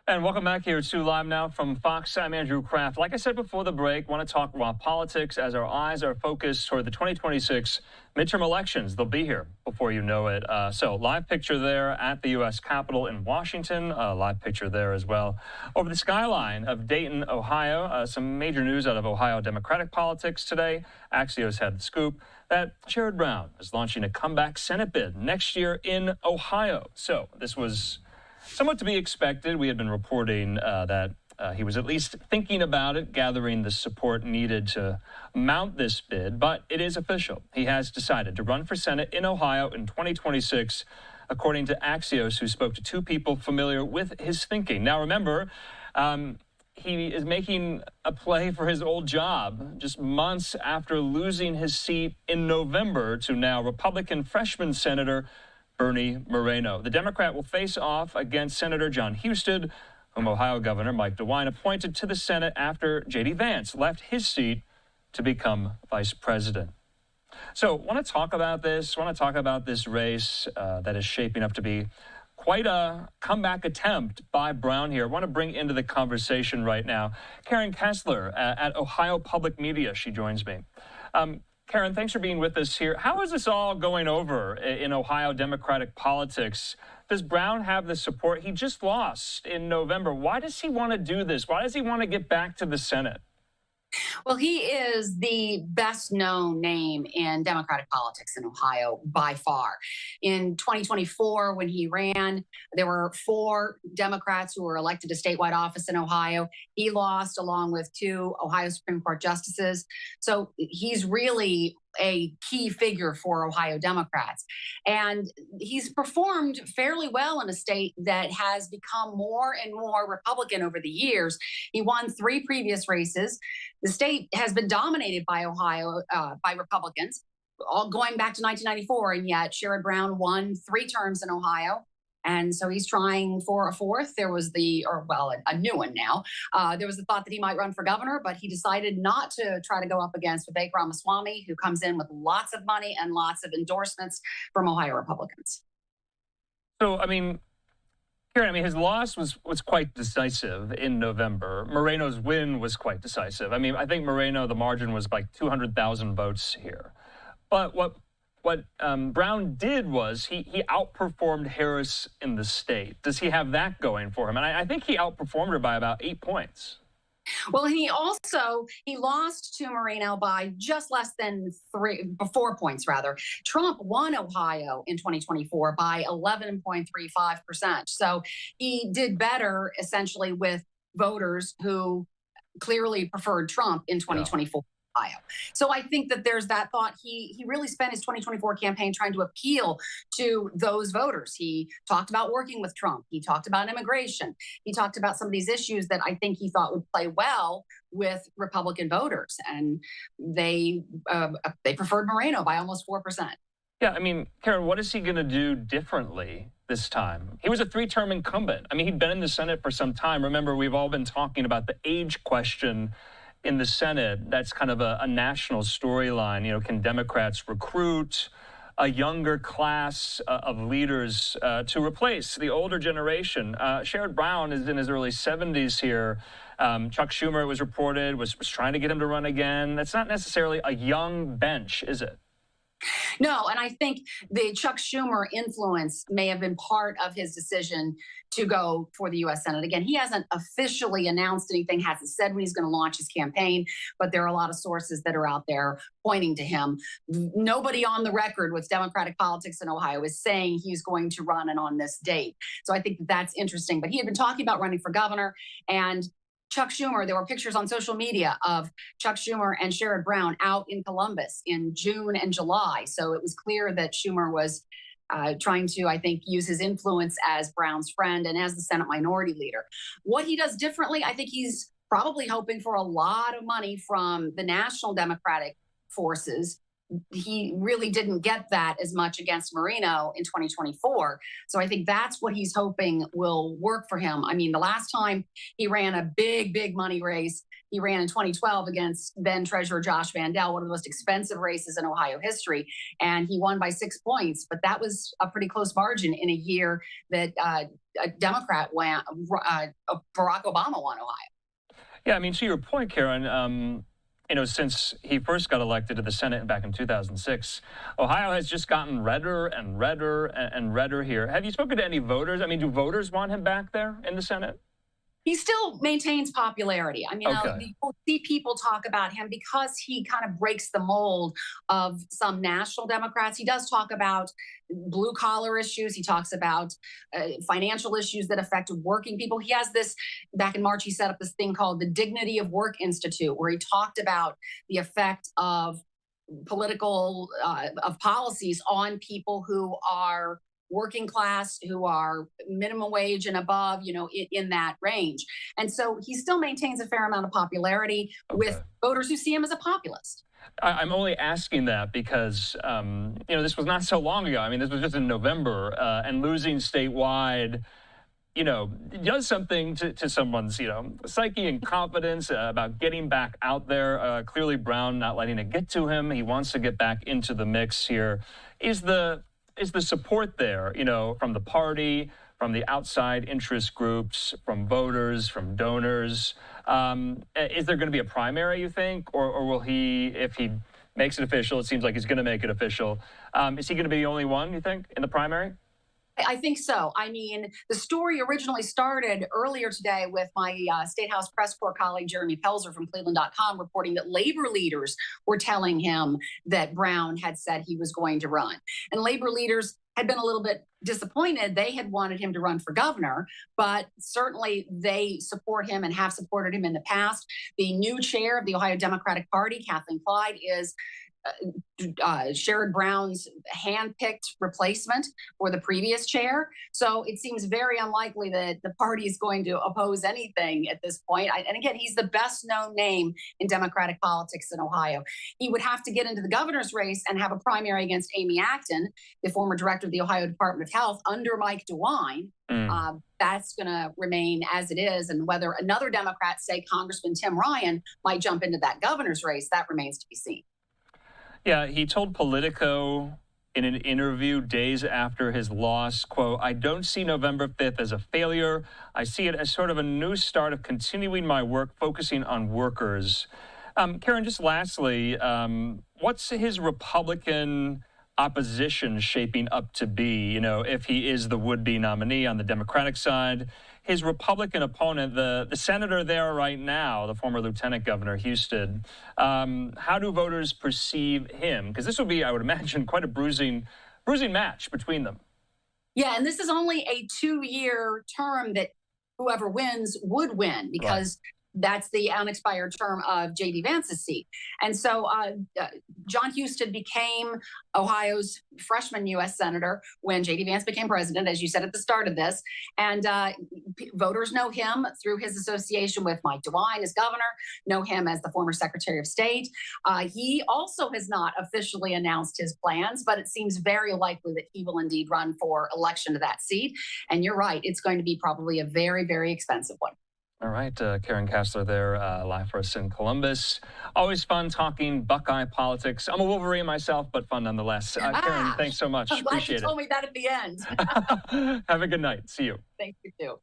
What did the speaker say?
And welcome back here to Live Now from Fox. I'm Andrew Kraft. Like I said before the break, want to talk about politics as our eyes are focused toward the 2026 midterm elections. They'll be here before you know it. So live picture there at the U.S. Capitol in Washington. Live picture there as well over the skyline of Dayton, Ohio. Some major news out of Ohio Democratic politics today. Axios had the scoop that Sherrod Brown is launching a comeback Senate bid next year in Ohio. So this was somewhat to be expected. We had been reporting that he was at least thinking about it, gathering the support needed to mount this bid. But it is official. He has decided to run for Senate in Ohio in 2026, according to Axios, who spoke to two people familiar with his thinking. Now, remember, he is making a play for his old job just months after losing his seat in November to now Republican freshman Senator Bernie Moreno. The Democrat will face off against Senator Jon Husted, whom Ohio Governor Mike DeWine appointed to the Senate after JD Vance left his seat to become vice president. So want to talk about this, race that is shaping up to be quite a comeback attempt by Brown here. I want to bring into the conversation right now Karen Kasler at Ohio Public Media. She joins me. Karen, thanks for being with us here. How is this all going over in Ohio Democratic politics? Does Brown have the support? He just lost in November. Why does he want to do this? Why does he want to get back to the Senate? Well, he is the best known name in Democratic politics in Ohio by far. In 2024, when he ran, there were 4 Democrats who were elected to statewide office in Ohio. He lost along with 2 Ohio Supreme Court justices. So he's really a key figure for Ohio Democrats. And he's performed fairly well in a state that has become more and more Republican over the years. He won 3 previous races. The state has been dominated by by Republicans, all going back to 1994, and yet Sherrod Brown won 3 terms in Ohio. And so he's trying for a 4th. There was a new one now. There was the thought that he might run for governor, but he decided not to try to go up against Vivek Ramaswamy, who comes in with lots of money and lots of endorsements from Ohio Republicans. So, Karen, his loss was quite decisive in November. Moreno's win was quite decisive. I think Moreno, the margin was like 200,000 votes here. But what Brown did was he outperformed Harris in the state. Does he have that going for him? And I think he outperformed her by about 8 points. Well, he lost to Moreno by just less than 4 points, rather. Trump won Ohio in 2024 by 11.35%. So he did better, essentially, with voters who clearly preferred Trump in 2024. Ohio. So I think that there's that thought. He really spent his 2024 campaign trying to appeal to those voters. He talked about working with Trump. He talked about immigration. He talked about some of these issues that I think he thought would play well with Republican voters. And they preferred Moreno by almost 4%. Yeah, Karen, what is he going to do differently this time? He was a 3-term incumbent. He'd been in the Senate for some time. Remember, we've all been talking about the age question in the Senate. That's kind of a national storyline. Can Democrats recruit a younger class of leaders to replace the older generation? Sherrod Brown is in his early 70s here. Chuck Schumer, it was reported, was trying to get him to run again. That's not necessarily a young bench, is it? No, and I think the Chuck Schumer influence may have been part of his decision to go for the U.S. Senate. Again, he hasn't officially announced anything, hasn't said when he's going to launch his campaign, but there are a lot of sources that are out there pointing to him. Nobody on the record with Democratic politics in Ohio is saying he's going to run and on this date. So I think that's interesting. But he had been talking about running for governor, and Chuck Schumer, there were pictures on social media of Chuck Schumer and Sherrod Brown out in Columbus in June and July. So it was clear that Schumer was trying to, I think, use his influence as Brown's friend and as the Senate Minority Leader. What he does differently, I think he's probably hoping for a lot of money from the national Democratic forces he really didn't get that as much against Moreno in 2024. So I think that's what he's hoping will work for him. I mean, the last time he ran a big money race, he ran in 2012 against then Treasurer Josh Mandel, one of the most expensive races in Ohio history. And he won by 6 points. But that was a pretty close margin in a year that a Democrat won, Barack Obama won Ohio. Yeah, I mean, to your point, Karen, since he first got elected to the Senate back in 2006, Ohio has just gotten redder and redder and redder here. Have you spoken to any voters? I mean, do voters want him back there in the Senate? He still maintains popularity. I mean, Okay. you'll see people talk about him because he kind of breaks the mold of some national Democrats. He does talk about blue collar issues. He talks about financial issues that affect working people. He has this, back in March, he set up this thing called the Dignity of Work Institute, where he talked about the effect of of policies on people who are working class, who are minimum wage and above, in that range. And so he still maintains a fair amount of popularity with voters who see him as a populist. I'm only asking that because, this was not so long ago. I mean, this was just in November, and losing statewide, does something to someone's, psyche and confidence about getting back out there. Clearly, Brown not letting it get to him. He wants to get back into the mix here. Is the support there, from the party, from the outside interest groups, from voters, from donors? Is there going to be a primary, you think? Or will he, if he makes it official, it seems like he's going to make it official, is he going to be the only one, you think, in the primary? I think so. I mean, the story originally started earlier today with my Statehouse press corps colleague, Jeremy Pelzer from Cleveland.com, reporting that labor leaders were telling him that Brown had said he was going to run. And labor leaders had been a little bit disappointed. They had wanted him to run for governor, but certainly they support him and have supported him in the past. The new chair of the Ohio Democratic Party, Kathleen Clyde, is Sherrod Brown's handpicked replacement for the previous chair. So it seems very unlikely that the party is going to oppose anything at this point. And again, he's the best known name in Democratic politics in Ohio. He would have to get into the governor's race and have a primary against Amy Acton, the former director of the Ohio Department of Health, under Mike DeWine. That's going to remain as it is. And whether another Democrat, say Congressman Tim Ryan, might jump into that governor's race, that remains to be seen. Yeah, he told Politico in an interview days after his loss, quote, "I don't see November 5th as a failure. I see it as sort of a new start of continuing my work, focusing on workers." Karen, just lastly, what's his Republican opposition shaping up to be, if he is the would-be nominee on the Democratic side? His Republican opponent, the senator there right now, the former Lieutenant Governor Husted, how do voters perceive him? Because this would be, I would imagine, quite a bruising match between them. Yeah, and this is only a 2-year term that whoever wins would win, because that's the unexpired term of JD Vance's seat. And so Jon Husted became Ohio's freshman U.S. Senator when JD Vance became president, as you said at the start of this. And voters know him through his association with Mike DeWine as governor, know him as the former Secretary of State. He also has not officially announced his plans, but it seems very likely that he will indeed run for election to that seat. And you're right, it's going to be probably a very, very expensive one. All right, Karen Kasler there, live for us in Columbus. Always fun talking Buckeye politics. I'm a Wolverine myself, but fun nonetheless. Karen, thanks so much. I'm glad Appreciate you told me that at the end. Have a good night. See you. Thank you, too.